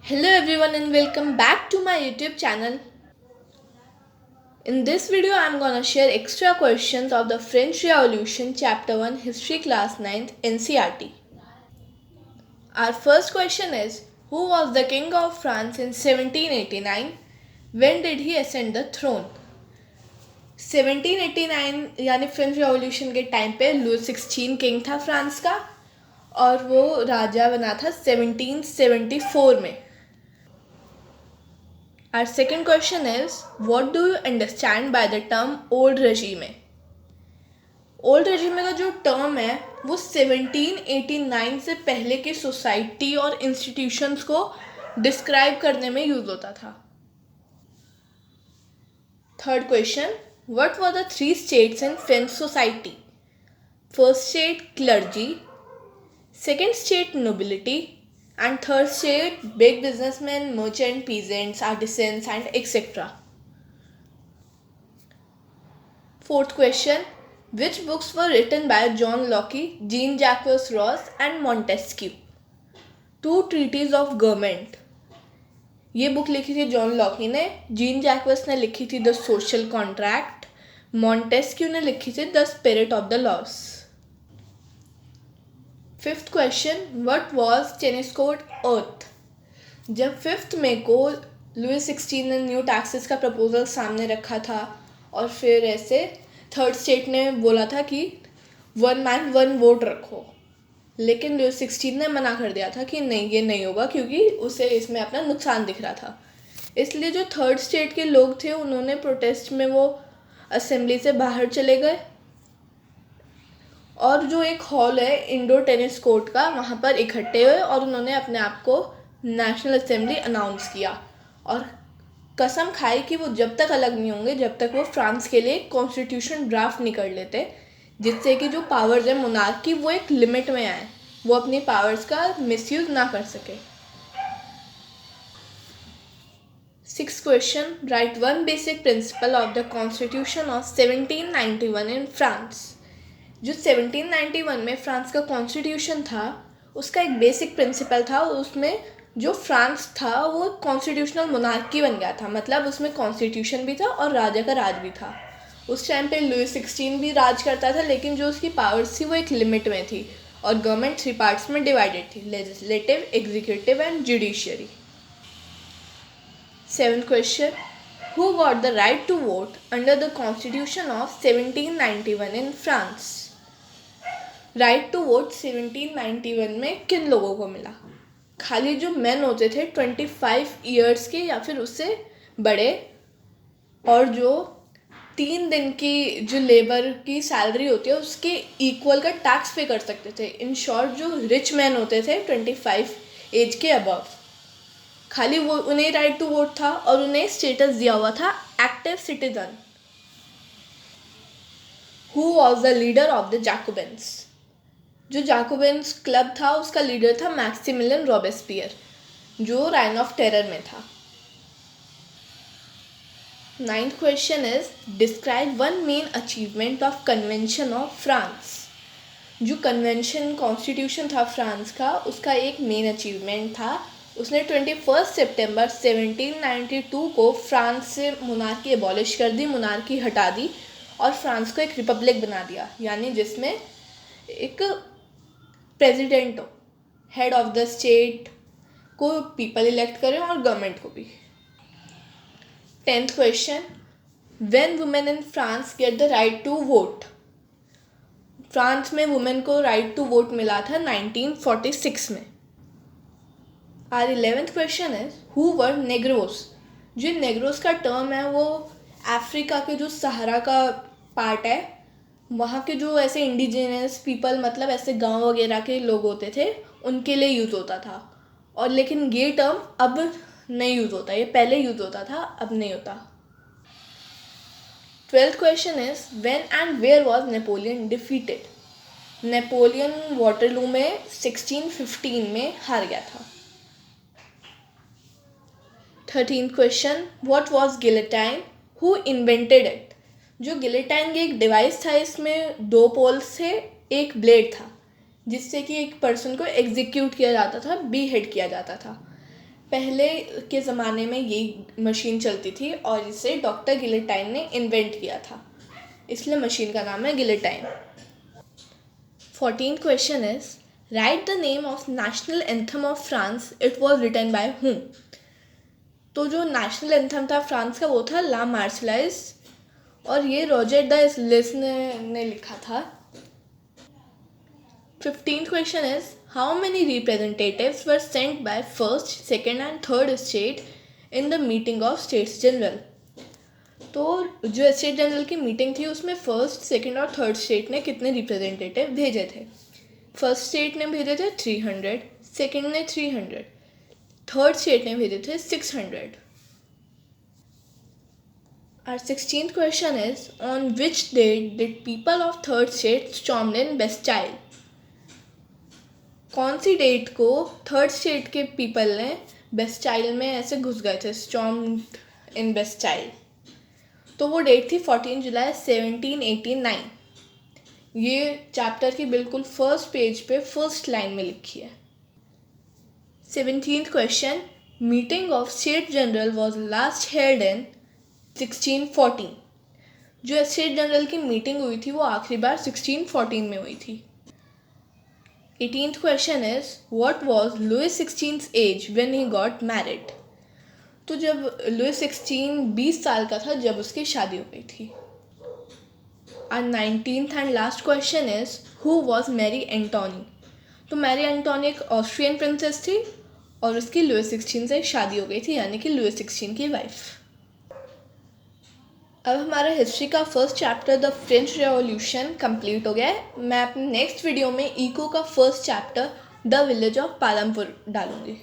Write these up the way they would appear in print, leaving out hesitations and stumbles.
Hello everyone and welcome back to my YouTube channel. In this video I am gonna share extra questions of the French Revolution Chapter 1 History Class 9th NCERT. Our first question is, who was the King of France in 1789? When did he ascend the throne? 1789 यानी French revolution के time पे Louis 16 king था France का और वो राजा बना था 1774 में. Our second question is, what do you understand by the term old regime? Old regime का जो टर्म है वो 1789 से पहले की सोसाइटी और इंस्टीट्यूशंस को डिस्क्राइब करने में यूज होता था. Third question, what were the three states in French society? First state clergy, second state nobility, and third state big businessmen, merchant, peasants, artisans and etc. Fourth question, which books were written by John Locke, Jean-Jacques Rousseau and Montesquieu? Two treatises of government. ये book लिखी थी John Locke ने, gene जैक्वस ने लिखी थी the social contract, Montesquieu ने लिखी थी the spirit of the laws. Fifth question, what was tennis court oath? जब 5 मई को लुई 16 ने न्यू टैक्सेस का प्रपोजल सामने रखा था और फिर ऐसे थर्ड स्टेट ने बोला था कि 1 मैन 1 वोट रखो, लेकिन लुई 16 ने मना कर दिया था कि नहीं, ये नहीं होगा क्योंकि उसे इसमें अपना नुकसान दिख रहा था. इसलिए जो थर्ड स्टेट के लोग थे उन्होंने प्रोटेस्ट में वो असेंबली से बाहर चले गए और जो एक हॉल है इंडोर टेनिस कोर्ट का, वहाँ पर इकट्ठे हुए और उन्होंने अपने आप को नेशनल असेंबली अनाउंस किया और कसम खाई कि वो जब तक अलग नहीं होंगे जब तक वो फ्रांस के लिए कॉन्स्टिट्यूशन ड्राफ्ट नहीं कर लेते, जिससे कि जो पावर्स है मोनार्क की वो एक लिमिट में आए, वो अपनी पावर्स का मिसयूज ना कर सके. Sixth question, right one basic principle of the constitution of 1791 in France. जो 1791 में फ्रांस का कॉन्स्टिट्यूशन था उसका एक बेसिक प्रिंसिपल था, उसमें जो फ्रांस था वो कॉन्स्टिट्यूशनल मोनार्की बन गया था, मतलब उसमें कॉन्स्टिट्यूशन भी था और राजा का राज भी था. उस टाइम पे लुई 16 भी राज करता था, लेकिन जो उसकी पावर्स थी वो एक लिमिट में थी और गवर्नमेंट 3 पार्ट्स में डिवाइडेड थी, legislative, executive and judiciary. Seventh question, who got the right to vote under the constitution of 1791 in France? Right to vote 1791 में किन लोगों को मिला? खाली जो मेन होते थे 25 ईयर्स के या फिर उससे बड़े, और जो 3 दिन की जो लेबर की सैलरी होती है उसके इक्वल का टैक्स पे कर सकते थे. इन शॉर्ट जो रिच मैन होते थे 25 एज के अबव, खाली वो उन्हें राइट टू वोट था और उन्हें स्टेटस दिया हुआ था active citizen. Who was the leader of the Jacobins? जो जैकोबिन्स क्लब था उसका लीडर था मैक्सिमिलियन रॉबेस्पियर, जो राइन ऑफ टेरर में था. Ninth question is, describe one main achievement of convention of France. जो कन्वेंशन कॉन्स्टिट्यूशन था फ्रांस का उसका एक मेन अचीवमेंट था, उसने 21 सितंबर 1792 को फ्रांस से मोनार्की एबॉलिश कर दी, मोनार्की हटा दी और फ्रांस को एक रिपब्लिक बना दिया, यानी जिसमें एक प्रेसिडेंट हो, हेड ऑफ द स्टेट को पीपल इलेक्ट करें और गवर्नमेंट को भी. 10th question, when women in France get the right to vote? France में वुमेन को राइट टू वोट मिला था 1946 में. Or 11th question is, who were negroes? जो नेग्रोस का टर्म है वो अफ्रीका के जो सहारा का पार्ट है वहाँ के जो ऐसे इंडिजिनियस पीपल, मतलब ऐसे गांव वगैरह के लोग होते थे, उनके लिए यूज़ होता था. और लेकिन ये टर्म अब नहीं यूज़ होता, ये पहले यूज़ होता था, अब नहीं होता. 12th question is, when and where was Napoleon defeated? Napoleon Waterloo में 1615 में हार गया था. 13th question, what was guillotine? Who invented it? जो गिलेटाइन एक डिवाइस था, इसमें 2 पोल्स थे, एक ब्लेड था जिससे कि एक पर्सन को एग्जीक्यूट किया जाता था, बी हेड किया जाता था. पहले के ज़माने में यही मशीन चलती थी और इसे डॉक्टर गिलेटाइन ने इन्वेंट किया था, इसलिए मशीन का नाम है guillotine. 14th question is write the name of national anthem of France, it was written by whom. तो जो नेशनल एंथम था फ्रांस का वो था ला मार्शलाइज और ये रॉजर द लिस ने लिखा था। 15th question is how many representatives were sent by first, second and third state in the meeting of States General। तो जो स्टेट जनरल की मीटिंग थी उसमें फर्स्ट, सेकंड और थर्ड स्टेट ने कितने रिप्रेजेंटेटिव भेजे थे? फर्स्ट स्टेट ने भेजे थे 300, सेकंड ने 300, थर्ड स्टेट ने भेजे थे 600। Our 16th question is on which date did people of third state stormed in Bastille? कौन सी डेट को थर्ड स्टेट के पीपल ने बेस्टाइल में ऐसे घुस गए थे, स्टॉर्म्ड इन बेस्टाइल? तो वो डेट थी 14 जुलाई 1789। ये चैप्टर की बिल्कुल फर्स्ट पेज पे फर्स्ट लाइन में लिखी है। 17th question meeting of state general was last held in 1614। जो स्टेट जनरल की मीटिंग हुई थी वो आखिरी बार 1614 में हुई थी। 18th question is what was Louis XVI's age when he got married? तो जब लुइस 16 20 साल का था जब उसकी शादी हो गई थी। Our 19th and last question is who was Marie Antoinette? तो मैरी एंटोनी एक ऑस्ट्रियन प्रिंसेस थी और उसकी लुइस 16 से शादी हो गई थी, यानी कि लुइस 16 की वाइफ। अब हमारा हिस्ट्री का first chapter the French revolution complete हो गया है। मैं अपने नेक्स्ट वीडियो में इको का first chapter the village of Palampur डालूंगी।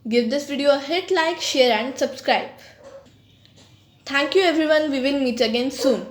Give this video a hit like, share and subscribe. Thank you everyone, we will meet again soon.